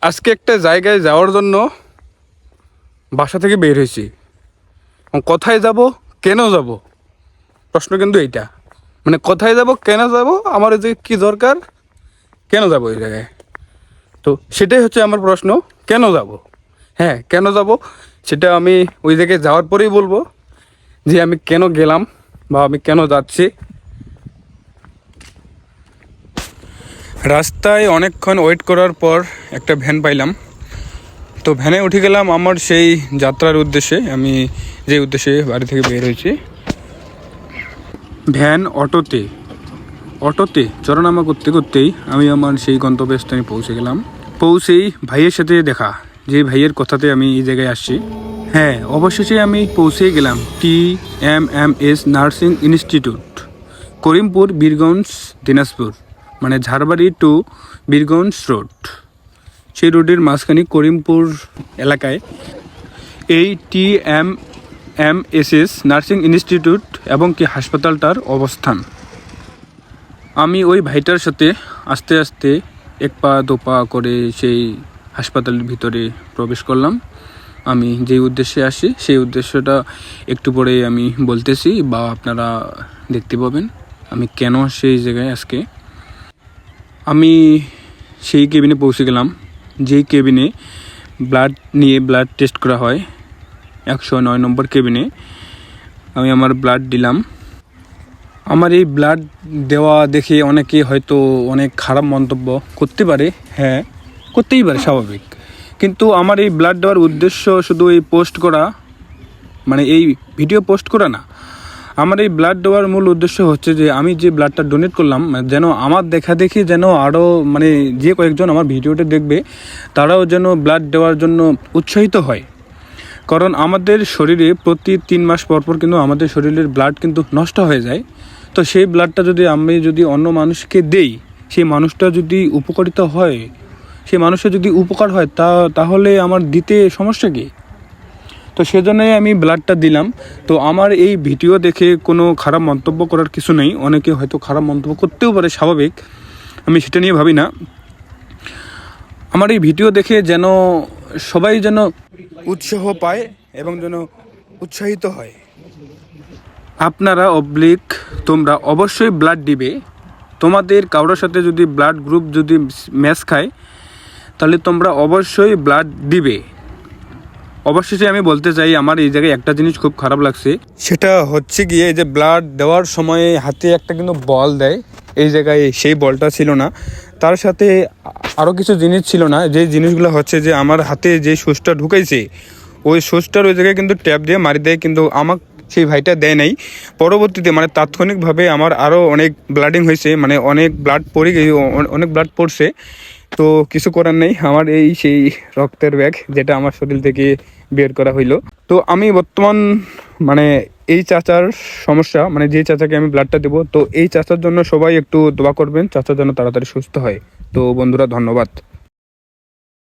আজকে একটা জায়গায় যাওয়ার জন্য বাসা থেকে বের হয়েছি। কোথায় যাব, কেন যাব, প্রশ্ন কিন্তু এইটা। মানে কোথায় যাব, কেন যাব, আমার যে কি দরকার, কেন যাব ওই জায়গায়, তো সেটাই হচ্ছে আমার প্রশ্ন। কেন যাব, হ্যাঁ কেন যাব, সেটা আমি ওই জায়গায় যাওয়ার পরেই বলবো যে আমি কেন গেলাম বা আমি কেন যাচ্ছি। রাস্তায় অনেকক্ষণ ওয়েট করার পর একটা ভ্যান পাইলাম, তো ভ্যানে উঠে গেলাম আমার সেই যাত্রার উদ্দেশ্যে। আমি যে উদ্দেশ্যে বাড়ি থেকে বের হয়েছি, ভ্যান অটোতে চড়ানামা করতে করতেই আমি আমার সেই গন্তব্যস্থানে পৌঁছে গেলাম। পৌঁছেই ভাইয়ের সাথে দেখা, যে ভাইয়ের কথাতে আমি এই জায়গায় আসছি। হ্যাঁ, অবশেষে আমি পৌঁছেই গেলাম TMMS nursing institute, Karimpur, Birganj, Dinajpur. মানে ঝাড়বাড়ি টু বীরগঞ্জ রোড, সেই রোডের মাঝখানে করিমপুর এলাকায় এই TMMS নার্সিং ইনস্টিটিউট এবং কি হাসপাতালটার অবস্থান। আমি ওই ভাইটার সাথে আস্তে আস্তে এক পা দু পা করে সেই হাসপাতালের ভিতরে প্রবেশ করলাম। আমি যেই উদ্দেশ্যে আসি সেই উদ্দেশ্যটা একটু পরে আমি বলতেছি, বা আপনারা দেখতে পাবেন আমি কেন আসছি এই জায়গায় আজকে। আমি সেই কেবিনে পৌঁছে গেলাম, যেই কেবিনে ব্লাড টেস্ট করা হয়। 109 নম্বর কেবিনে আমি আমার ব্লাড দিলাম। আমার এই ব্লাড দেওয়া দেখে অনেকে হয়তো অনেক খারাপ মন্তব্য করতে পারে, হ্যাঁ করতেই পারে, স্বাভাবিক। কিন্তু আমার এই ব্লাড দেওয়ার উদ্দেশ্য শুধু এই পোস্ট করা, মানে এই ভিডিও পোস্ট করা না। আমার এই ব্লাড দেওয়ার মূল উদ্দেশ্য হচ্ছে যে আমি যে ব্লাডটা ডোনেট করলাম, যেন আমার দেখা দেখি যেন আরও মানে যে কয়েকজন আমার ভিডিওটা দেখবে তারাও যেন ব্লাড দেওয়ার জন্য উৎসাহিত হয়। কারণ আমাদের শরীরে প্রতি 3 মাস পর পর কিন্তু আমাদের শরীরের ব্লাড কিন্তু নষ্ট হয়ে যায়। তো সেই ব্লাডটা যদি আমি অন্য মানুষকে দেই, সেই মানুষটা যদি উপকারিত হয়, সেই মানুষের যদি উপকার হয়, তাহলে আমার দিতে সমস্যা কী? তো সেজন্যই আমি ব্লাডটা দিলাম। তো আমার এই ভিডিও দেখে কোনো খারাপ মন্তব্য করার কিছু নেই। অনেকে হয়তো খারাপ মন্তব্য করতেও পারে, স্বাভাবিক, আমি সেটা নিয়ে ভাবি না। আমার এই ভিডিও দেখে যেন সবাই যেন উৎসাহ পায় এবং যেন উৎসাহিত হয়। আপনারা তোমরা অবশ্যই ব্লাড দিবে। তোমাদের কারোর সাথে যদি ব্লাড গ্রুপ যদি ম্যাচ খায়, তাহলে তোমরা অবশ্যই ব্লাড দিবে। অবশেষে আমি বলতে চাই, আমার এই জায়গায় একটা জিনিস খুব খারাপ লাগছে, সেটা হচ্ছে গিয়ে যে ব্লাড দেওয়ার সময় হাতে একটা কিন্তু বল দেয়, এই জায়গায় সেই বলটা ছিল না। তার সাথে আরও কিছু জিনিস ছিল না, যে জিনিসগুলো হচ্ছে যে আমার হাতে যে সুচটা ঢুকাইছে, ওই সুচটার ওই জায়গায় কিন্তু ট্যাপ দিয়ে মারি দেয়, কিন্তু আমাকে সেই ভাইটা দেয় নাই। পরবর্তীতে মানে তাৎক্ষণিকভাবে আমার আরও অনেক ব্লাডিং হয়েছে, মানে অনেক ব্লাড অনেক ব্লাড পড়ছে। তো কিছু করার নেই, আমার এই সেই রক্তের ব্যাগ যেটা আমার শরীর থেকে বের করা হইলো। তো আমি বর্তমান মানে এই চাচার সমস্যা, মানে যে চাচাকে আমি ব্লাডটা দেবো, তো এই চাচার জন্য সবাই একটু দোয়া করবেন, চাচা যেন তাড়াতাড়ি সুস্থ হয়। তো বন্ধুরা, ধন্যবাদ।